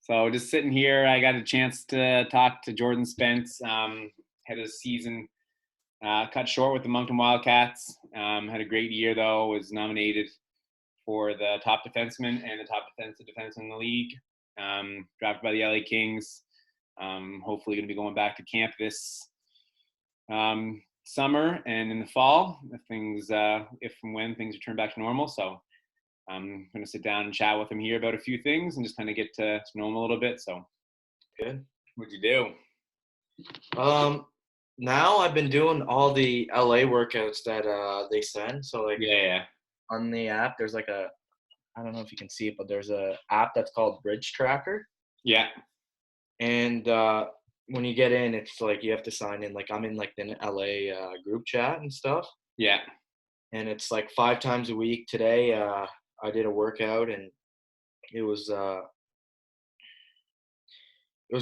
So just sitting here, I got a chance to talk to Jordan Spence. Had his season cut short with the Moncton Wildcats. Had a great year though. Was nominated for the top defenseman and the top defensive defenseman in the league. Drafted by the LA Kings. Hopefully going to be going back to camp this summer and in the fall if and when things return back to normal. So I'm going to sit down and chat with him here about a few things and just kind of get to know him a little bit. So Good. what'd you do? Now I've been doing all the LA workouts that they send. So Yeah. on the app, there's I don't know if you can see it, but there's a app that's called Bridge Tracker. Yeah. And when you get in, it's like you have to sign in. Like I'm in like the LA group chat and stuff. Yeah. And it's like 5 times a week. Today I did a workout and it was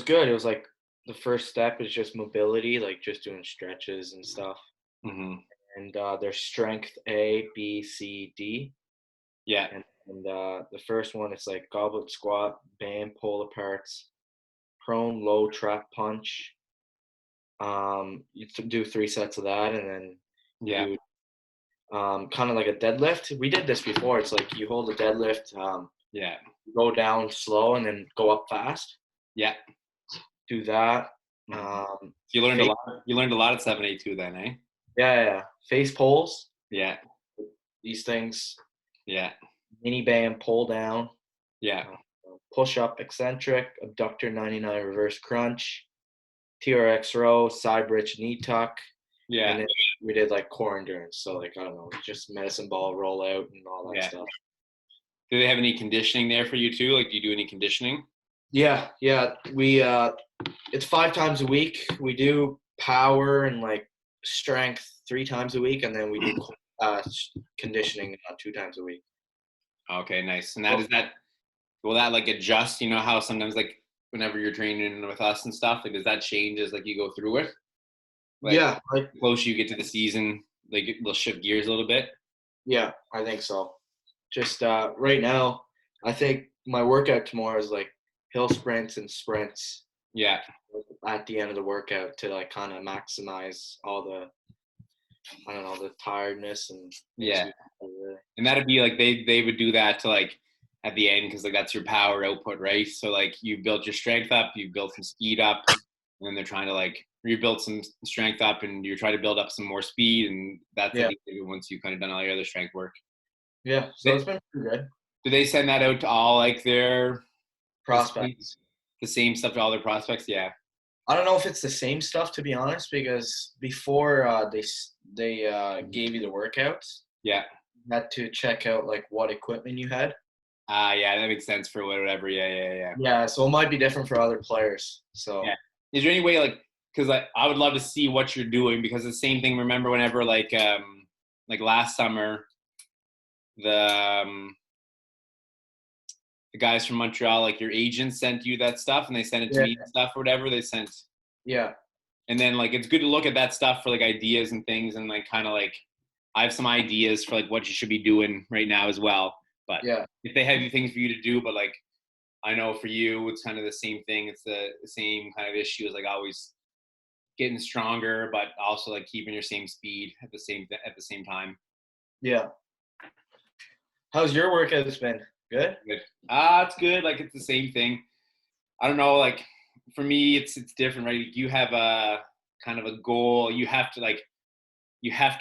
good. It was like the first step is just mobility, like just doing stretches and stuff. Mm-hmm. And there's strength A, B, C, D. Yeah. And the first one, it's like goblet squat, band pull aparts, prone low trap punch. You do 3 sets of that, and then you do kind of like a deadlift. We did this before. It's like you hold a deadlift, go down slow, and then go up fast. Yeah. Do that. You learned a lot. You learned a lot at 782 then, eh? Yeah. Face pulls. Yeah. These things. Yeah. Mini band pull down. Yeah. Push up eccentric, abductor 99 reverse crunch, TRX row, side bridge knee tuck. Yeah. And then we did like core endurance. So like, I don't know, just medicine ball roll out and all that stuff. Do they have any conditioning there for you too? Like, do you do any conditioning? Yeah. We it's 5 times a week. We do power and like strength 3 times a week, and then we do conditioning 2 times a week. Okay, nice. And will that like adjust? You know how sometimes like whenever you're training with us and stuff, like does that change as like you go through it? Like, yeah, like the closer you get to the season, like they'll shift gears a little bit. Yeah, I think so. Just right now, I think my workout tomorrow is like hill sprints and sprints. Yeah. At the end of the workout to like kind of maximize all the, I don't know, the tiredness and and that'd be like they would do that to like at the end because like that's your power output, right? So like you built your strength up, you built some speed up, and then they're trying to like rebuild some strength up, and you're trying to build up some more speed, and that's once you've kind of done all your other strength work. Yeah, so it's been pretty good. Do they send that out to all like their prospects? The same stuff to all their prospects? Yeah. I don't know if it's the same stuff, to be honest, because before they gave you the workouts, you had to check out like what equipment you had. Yeah, that makes sense for whatever. Yeah. Yeah, so it might be different for other players. So is there any way like, because I would love to see what you're doing, because the same thing, remember whenever like last summer the guys from Montreal, like your agents sent you that stuff and they sent it to me and stuff or whatever they sent. Yeah. And then like it's good to look at that stuff for like ideas and things, and like kind of like I have some ideas for like what you should be doing right now as well. But if they have things for you to do, but like I know for you it's kind of the same thing. It's the same kind of issue as like always getting stronger, but also like keeping your same speed at the same time. Yeah. How's your workout been? Good? Good. It's good. Like it's the same thing. I don't know, like for me it's different, right? You have a kind of a goal. You have to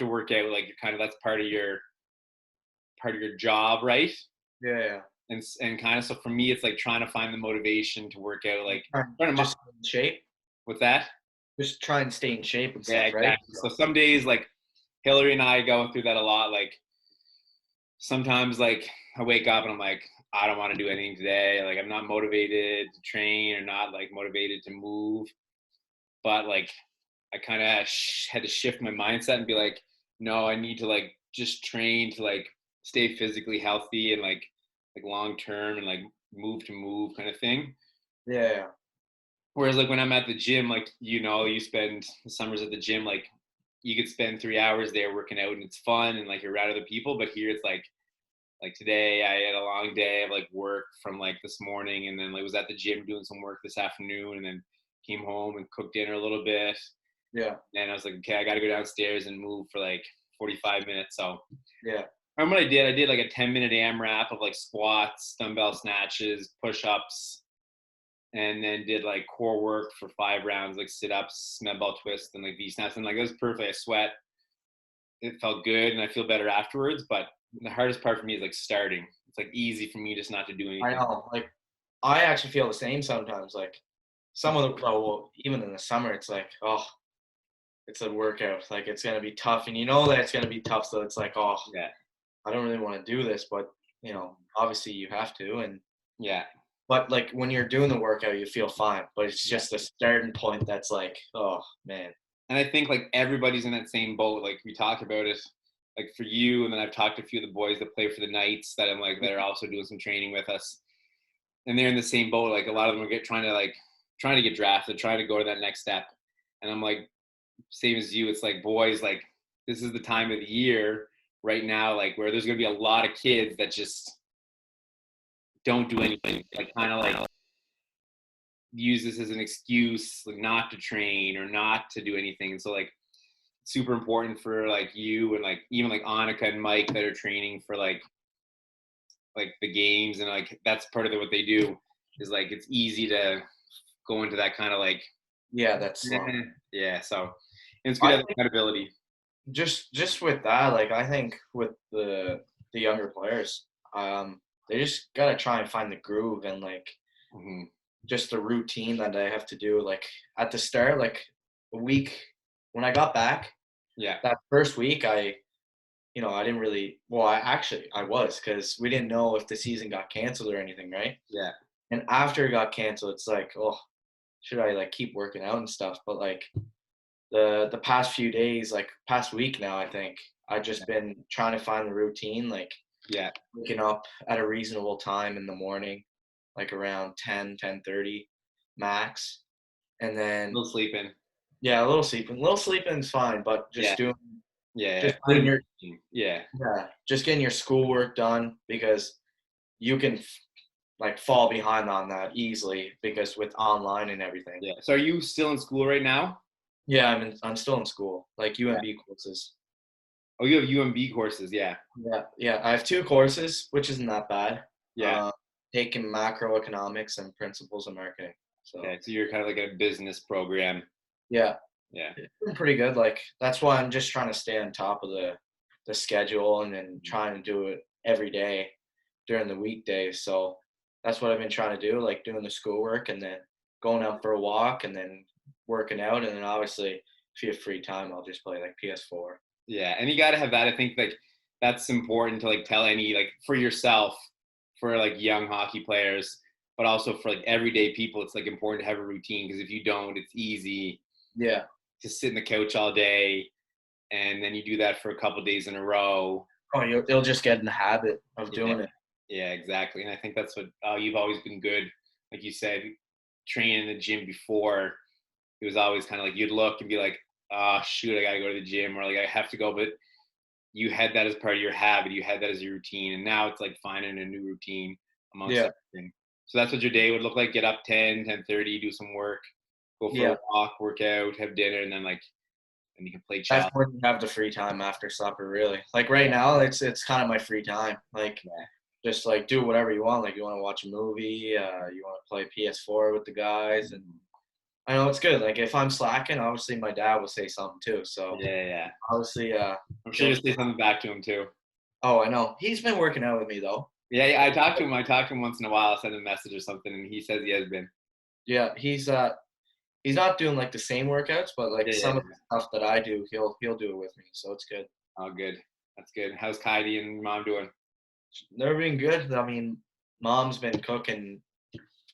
work out, like you're kind of, that's part of your job, right? Yeah. And kind of, so for me it's like trying to find the motivation to work out, like just in shape. With that? Just try and stay in shape and stuff, exactly. Right? So some days like Hillary and I go through that a lot. Like sometimes like I wake up and I'm like, I don't want to do anything today. Like I'm not motivated to train or not like motivated to move. But like I kind of had to shift my mindset and be like, no, I need to like just train to like stay physically healthy and like long term and like move kind of thing. Yeah. Whereas like when I'm at the gym, like, you know, you spend the summers at the gym, like you could spend 3 hours there working out and it's fun and like you're around other people. But here it's like Like today, I had a long day of like work from like this morning, and then like was at the gym doing some work this afternoon, and then came home and cooked dinner a little bit. Yeah. And I was like, okay, I got to go downstairs and move for like 45 minutes. So Yeah. I remember what I did. I did like a 10-minute AMRAP of like squats, dumbbell snatches, push-ups, and then did like core work for 5 rounds, like sit-ups, med ball twist, and like V-snaps. And like it was perfect. I sweat. It felt good, and I feel better afterwards. But the hardest part for me is like starting. It's like easy for me just not to do I anything. know. Like, I actually feel the same sometimes. Like, some of the well, even in the summer, it's like, oh, it's a workout. Like, it's gonna be tough, and you know that it's gonna be tough. So it's like, oh, Yeah, I don't really want to do this, but obviously you have to. And yeah. but like when you're doing the workout, you feel fine. But it's just the starting point that's like, oh man. And I think like everybody's in that same boat. Like we talk about it, like for you, and then I've talked to a few of the boys that play for the Knights that I'm like that are also doing some training with us, and they're in the same boat. Like a lot of them are trying to get drafted, trying to go to that next step. And I'm like, same as you. It's like boys, like this is the time of the year right now, like where there's gonna be a lot of kids that just don't do anything, like kind of like use this as an excuse like not to train or not to do anything. And so like super important for like you and like even like Annika and Mike that are training for like the games, and like that's part of what they do is like it's easy to go into that kind of like Yeah, that's slow. yeah. So and it's good I to have think accountability. just with that, like I think with the younger players, they just gotta try and find the groove and like Mm-hmm. just the routine that I have to do. Like at the start, like a week when I got back, Yeah, that first week, I didn't really. Well, I was because we didn't know if the season got canceled or anything, right? yeah, And after it got canceled, it's like, oh, should I like keep working out and stuff? But like the past few days, like past week now, I think I've just been trying to find the routine, like yeah. waking up at a reasonable time in the morning, like around 10:30 max. And then No sleeping. yeah, a little sleeping. A little sleeping is fine, but Yeah, yeah. just doing Finding your yeah, yeah, just getting your schoolwork done because you can like fall behind on that easily because with online and everything. yeah. So are you still in school right now? Yeah, I'm still in school, like Yeah. UMB courses. Oh, you have UMB courses. Yeah, Yeah, yeah. I have two courses, which isn't that bad. yeah. Uh, Taking macroeconomics and principles of marketing. Okay, So so you're kind of like a business program. yeah, Yeah. it's been pretty good. Like that's why I'm just trying to stay on top of the schedule and then trying to do it every day during the weekdays. So that's what I've been trying to do, like doing the schoolwork and then going out for a walk and then working out. And then obviously, if you have free time, I'll just play like PS4. Yeah, and you got to have that. I think like that's important to like tell any like for yourself, for like young hockey players, but also for like everyday people. It's like important to have a routine because if you don't, it's easy Yeah. to sit in the couch all day, and then you do that for a couple days in a row. Oh, you'll just get in the habit of Yeah, doing it. yeah, exactly. And I think that's what you've always been good. Like you said, training in the gym before, it was always kind of like you'd look and be like, oh shoot, I gotta go to the gym, or like I have to go, but you had that as part of your habit, you had that as your routine, and now it's like finding a new routine amongst Yeah. everything. So that's what your day would look like. Get up 10:30, do some work, go for a Yeah. walk, work out, have dinner, and then like and you can play That's chess. when you have the free time after supper, really. Like right now, it's kind of my free time. Like Yeah. just like do whatever you want. Like you want to watch a movie, you want to play PS4 with the guys, and I know it's good. Like if I'm slacking, obviously my dad will say something too. So Yeah, yeah. obviously, I'm sure he'll. you'll say something back to him too. Oh, I know. He's been working out with me though. Yeah, yeah, I talked to him. I talked to him once in a while. I send him a message or something, and he says he has been. Yeah, he's not doing like the same workouts, but like Yeah, yeah. some of the stuff that I do, he'll do it with me. So it's good. Oh, good. That's good. How's Kaidi and mom doing? They're being good. I mean, mom's been cooking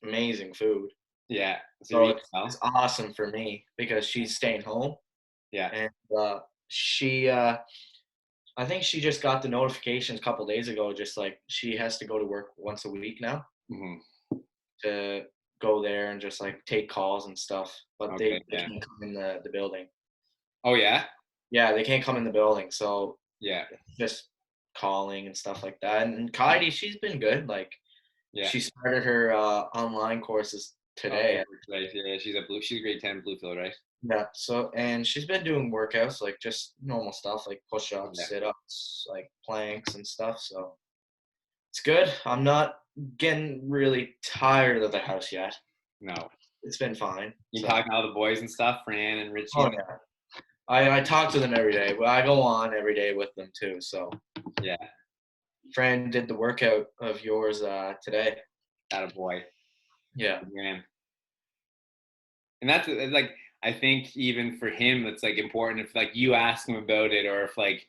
amazing food. Yeah. So you're So eating it's well? awesome for me because she's staying home Yeah. and she I think she just got the notifications a couple days ago just like she has to go to work once a week now Hmm. to go there and just like take calls and stuff, but Okay. they Yeah. can't come in the building. Oh yeah. Yeah, they can't come in the building, so Yeah. just calling and stuff like that. And Kaidi, she's been good. Like Yeah. she started her online courses Oh, today. right. Yeah, she's a grade 10 blue field, right? Yeah. So and she's been doing workouts like just normal stuff like Yeah. push-ups, sit-ups, like planks and stuff. So it's good. I'm not getting really tired of the house yet. No. It's been fine. You So talking to all the boys and stuff, Fran and Richie. oh yeah. I talk to them every day, but I go on every day with them too. So Yeah. Fran did the workout of yours today. That a boy. Yeah. Man. And that's like, I think even for him, it's like important if like you ask him about it, or if like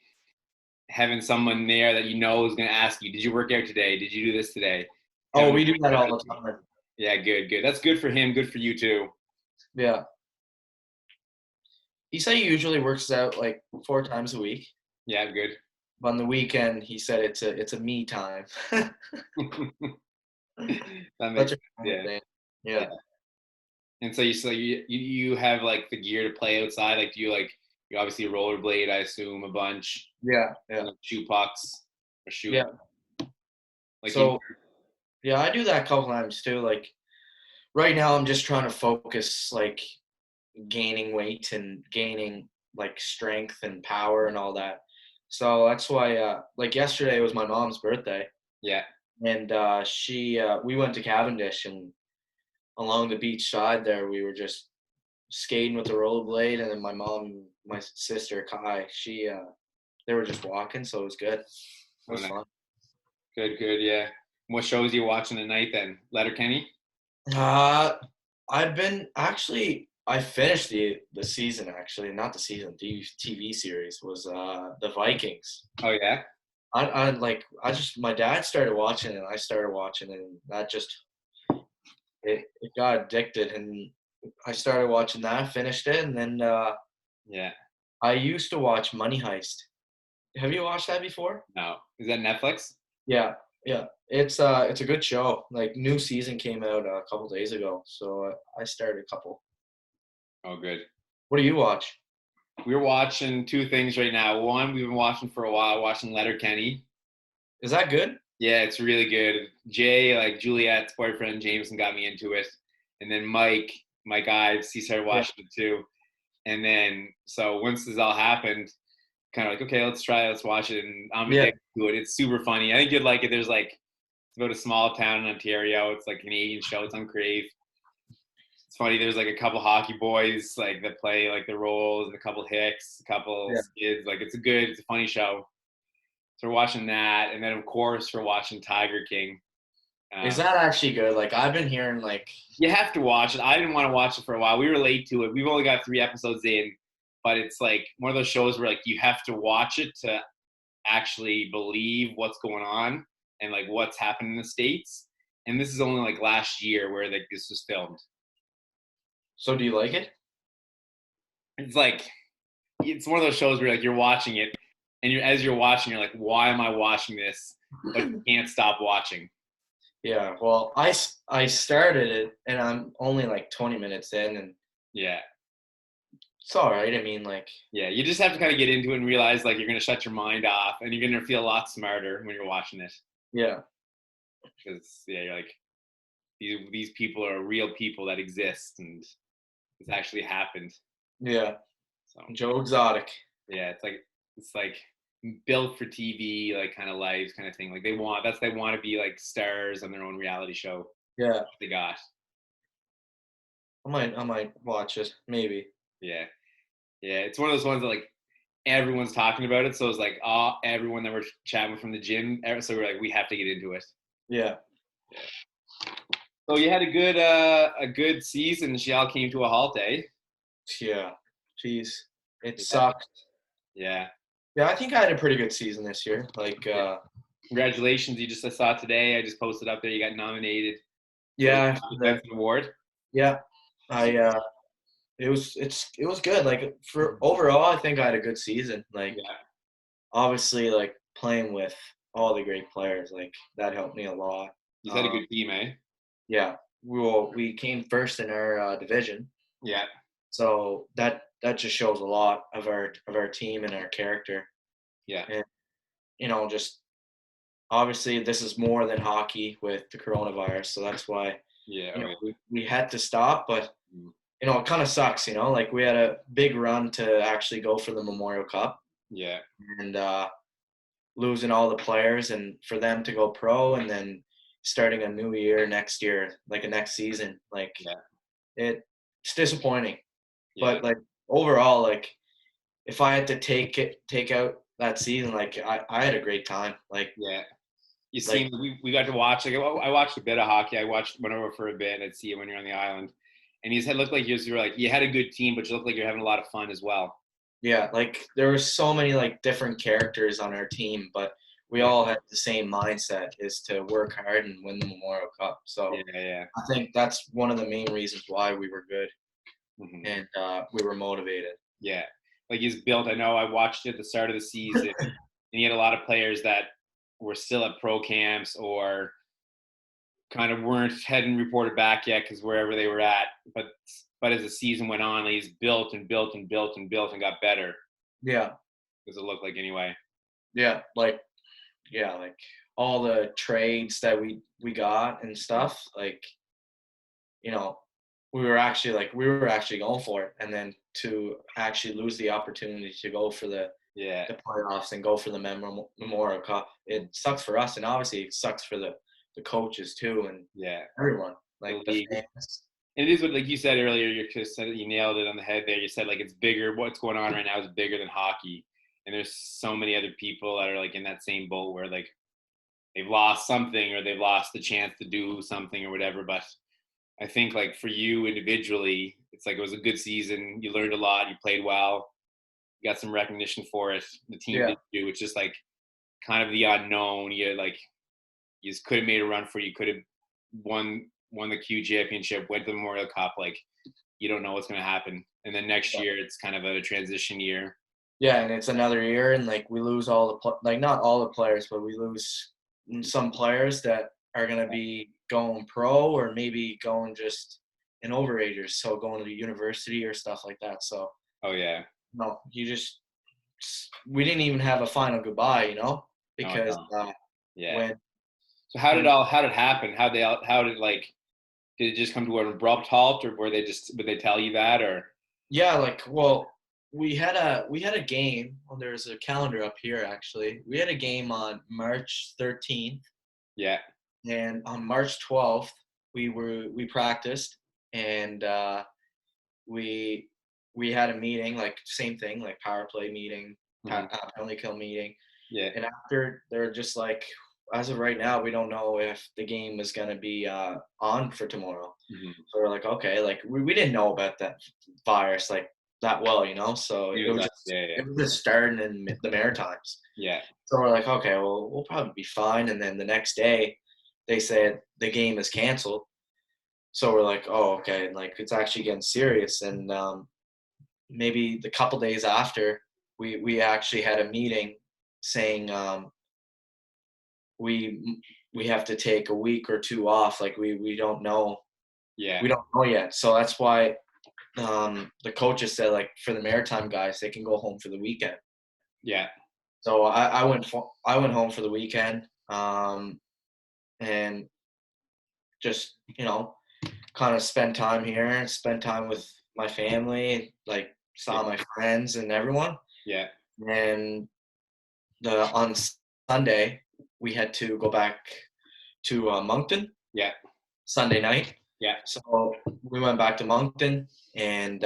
having someone there that you know is going to ask you, did you work out today? Did you do this today? Oh, Having we do that all the time. Yeah, good. That's good for him. Good for you too. Yeah. He said he usually works out like 4 times a week. Yeah, good. But on the weekend, he said it's a me time. That Such makes a funny yeah. thing. Yeah. Yeah. And so you have like the gear to play outside. Like, do you obviously rollerblade, I assume, a bunch. Yeah. Yeah. Shoot pucks or shoot Yeah. like So yeah, I do that a couple times too. Like right now, I'm just trying to focus like gaining weight and gaining like strength and power and all that. So that's why like yesterday was my mom's birthday. yeah. And she we went to Cavendish, and along the beach side there we were just skating with the rollerblade, and then my mom and my sister Kai, they were just walking, so it was good. It was nice. fun. Good, yeah. What shows are you watching tonight then? Letterkenny? I've been actually I finished the season, actually, not the season, the TV series was the Vikings. Oh yeah? I just my dad started watching it and I started watching it, and that just it got addicted, and I started watching that, finished it, and then Yeah. I used to watch Money Heist. Have you watched that before? No. Is that Netflix? Yeah, yeah. It's a good show. Like new season came out a couple days ago, so I started a couple. Oh, good. What do you watch? We're watching two things right now. One, we've been watching for a while, watching Letterkenny. Is that good? Yeah, it's really good. Jay, like Juliet's boyfriend, Jameson, got me into it. And then Mike Ives, he started Yeah. watching it too. And then, so once this all happened, kind of like, okay, let's watch it. And I'm Yeah. addicted to it. It's super funny. I think you'd like it. There's like, it's about a small town in Ontario. It's like a Canadian show. It's on Crave. It's funny. There's like a couple hockey boys like that play like the roles, and a couple hicks, a couple Yeah. skids. Like it's a funny show. So we're watching that, and then of course we're watching Tiger King. Is that actually good? Like I've been hearing like You have to watch it. I didn't want to watch it for a while. We were late to it. We've only got 3 episodes in, but it's like one of those shows where like you have to watch it to actually believe what's going on and like what's happened in the States. And this is only like last year where like this was filmed. so do you like it? It's like it's one of those shows where like you're watching it, and as you're watching, you're like, why am I watching this? But you can't stop watching. Yeah, well, I started it and I'm only like 20 minutes in, and Yeah. it's all right. I mean, like, Yeah, you just have to kind of get into it and realize like you're gonna shut your mind off, and you're gonna feel a lot smarter when you're watching it. yeah, Because yeah, you're like these people are real people that exist, and it's actually happened. yeah. So Joe Exotic. yeah, it's like built for TV, like kind of lives, kind of thing. Like they want to be like stars on their own reality show. Yeah, They got I might watch it, maybe. yeah, yeah. It's one of those ones that like everyone's talking about it, so it's like everyone that we're chatting with from the gym. So we're like, we have to get into it. Yeah, So you had a good season. She all came to a halt, eh? yeah. Jeez, it Yeah. sucked. Yeah. Yeah, I think I had a pretty good season this year. Like, Congratulations! I saw today. I just posted up there. You got nominated yeah, for the Defenceman award. yeah. It was good. Like for overall, I think I had a good season. Like, Yeah. obviously, like playing with all the great players, like that helped me a lot. You had a good team, eh? Yeah, we came first in our division, Yeah. so that just shows a lot of our team and our character. Yeah. And just obviously this is more than hockey with the coronavirus, so that's why Yeah. Oh, yeah. we had to stop. But Mm. it kind of sucks. Like we had a big run to actually go for the Memorial Cup, Yeah. and losing all the players, and for them to go pro, and then starting a new year next year, like a next season, like Yeah. it's disappointing. Yeah. But like overall, like if I had to take out that season, like I had a great time. Yeah. You Like seem we got to watch. Like I watched a bit of hockey. I went over for a bit. I'd see you when you're on the island, and you looked like you were like you had a good team, but you looked like you're having a lot of fun as well. yeah, like there were so many like different characters on our team, but we Yeah. all had the same mindset, is to work hard and win the Memorial Cup. So Yeah. Yeah. I think that's one of the main reasons why we were good, Hmm. and we were motivated. Yeah. Like he's built. I know. I watched it at the start of the season, and he had a lot of players that were still at pro camps or kind of hadn't reported back yet because wherever they were at. But as the season went on, he's built and built and built and built and got better. Yeah, Does it look like anyway? yeah, like all the trades that we got and stuff, like you know, we were actually going for it, and then to actually lose the opportunity to go for Yeah. the playoffs and go for the Memorial Cup, it sucks for us, and obviously it sucks for the coaches too, and Yeah. everyone, The like the league. fans. And it is what, like you said earlier, you just said you nailed it on the head there. You said like it's bigger. What's going on right now is bigger than hockey. And there's so many other people that are like in that same boat where like they've lost something or they've lost the chance to do something or whatever. But I think like for you individually, it's like it was a good season. You learned a lot. You played well. You got some recognition for it. The team Yeah, did too. It's just like kind of the unknown. You just could have made a run for it. You could have won the Q championship, went to the Memorial Cup. Like you don't know what's going to happen. And then next year it's kind of a transition year. yeah, and it's another year, and like we lose all like not all the players, but we lose some players that are gonna be going pro, or maybe going just in overagers, so going to the university or stuff like that. So Oh yeah. no, we didn't even have a final goodbye, No, because no. Yeah. when So when how did it happen? How did like did it just come to an abrupt halt or would they tell you that or yeah, like, well, we had a game. Well, there's a calendar up here actually. We had a game on March 13th, yeah. and on March 12th we practiced, and we we had a meeting, like same thing, like power play meeting, Hmm. penalty kill meeting. Yeah. And after, they're just like, as of right now, we don't know if the game is going to be on for tomorrow. Hmm. So we're like, okay, like we didn't know about that virus like that well, so It it was was us. just Yeah, yeah. it was just starting in the Maritimes. Yeah. So we're like, okay, well, we'll probably be fine. And then the next day, they said the game is canceled. So we're like, oh, okay, like it's actually getting serious. And maybe the couple days after, we actually had a meeting saying, we we have to take a week or two off. Like we don't know, Yeah. we don't know yet. So that's why the coaches said, like, for the Maritime guys, they can go home for the weekend. Yeah. So I went home for the weekend, and just kind of spend time here, spend time with my family, like Yeah. saw my friends and everyone. Yeah. And on Sunday we had to go back to Moncton Yeah. Sunday night. Yeah. So we went back to Moncton, and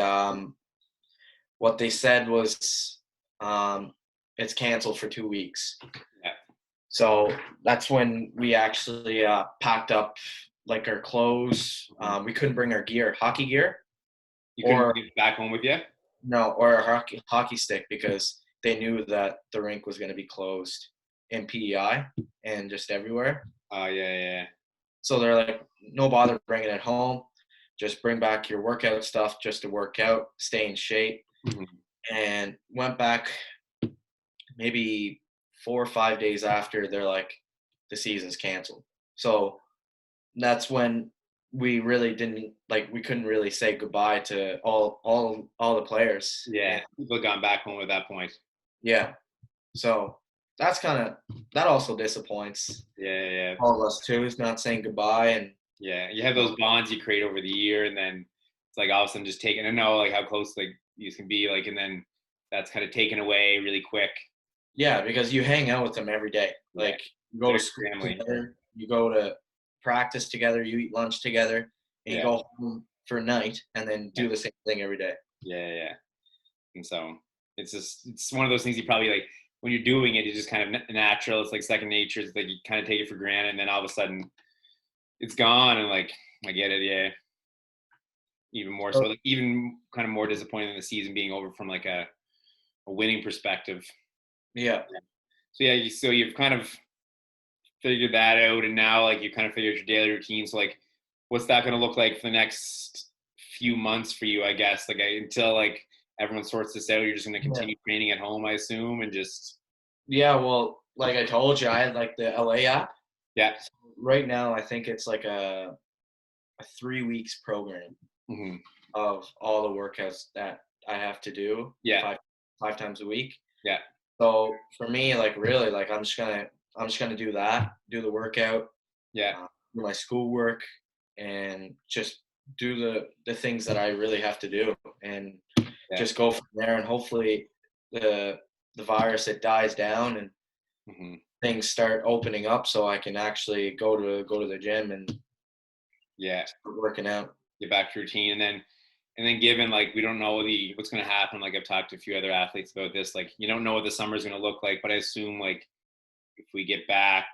what they said was, it's canceled for 2 weeks. Yeah. So that's when we actually packed up like our clothes. We couldn't bring our gear, hockey gear, You couldn't or bring it back home with you? no, or a hockey stick, because they knew that the rink was going to be closed in PEI and just everywhere. Oh yeah, yeah. So they're like, no bother bringing it home. Just bring back your workout stuff just to work out, stay in shape. Mm-hmm. And went back maybe 4 or 5 days after. They're like, the season's canceled. So that's when we really didn't, like, we couldn't really say goodbye to all the players. Yeah. And People had gone back home at that point. yeah, so that also disappoints Yeah, yeah, all of us too. Is not saying goodbye and yeah. You have those bonds you create over the year, and then it's like all of a sudden just taking. I know like how close like you can be, like, and then that's kind of taken away really quick. yeah, because you hang out with them every day. Yeah, Like you go to their school family. together, you go to practice together, you eat lunch together, and you Yeah, go home for night and then yeah, do the same thing every day. yeah, yeah. And so it's one of those things you probably like when you're doing it, it's just kind of natural. It's like second nature. It's like you kind of take it for granted, and then all of a sudden it's gone. And like I get it, yeah. Even more so, So, like even kind of more disappointed in the season being over from like a winning perspective. yeah. So yeah, so you've kind of figured that out, and now like you kind of figured your daily routine. So like, what's that going to look like for the next few months for you? I guess like until like everyone sorts this out, you're just going to Yeah. continue training at home, I assume, and just Yeah, well, like I told you, I had like the LA app. yeah, So right now I think it's like a 3 weeks program hmm of all the workouts that I have to do yeah, five times a week. yeah, So for me, like really, like I'm just gonna do that, do the workout, yeah, do my schoolwork, and just do the things that I really have to do, and yeah, just go from there. And hopefully, the the virus it dies down and hmm things start opening up, so I can actually go to the gym and yeah. start working out. Get back to routine, and then given like we don't know the what's going to happen. Like I've talked to a few other athletes about this. Like you don't know what the summer is going to look like, but I assume like if we get back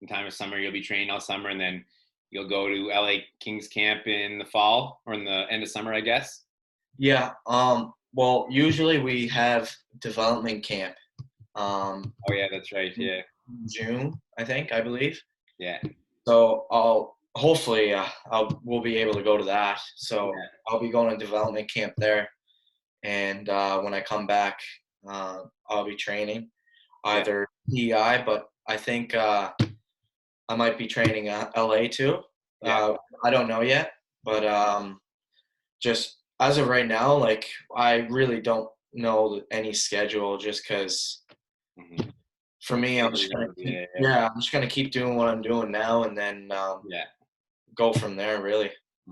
in time of summer, you'll be training all summer, and then you'll go to LA Kings camp in the fall or in the end of summer, I guess. Yeah. Well, usually we have development camp. Oh yeah, that's right. In Yeah, June, I believe. yeah, So I'll hopefully we'll be able to go to that. So yeah, I'll be going to development camp there, and when I come back, I'll be training yeah, either PEI, but I think I might be training LA too. yeah. I don't know yet, but just as of right now, like I really don't know any schedule, just because Mm-hmm. for me, I'm just gonna keep Yeah, yeah, I'm just gonna keep doing what I'm doing now, and then yeah. go from there. Really.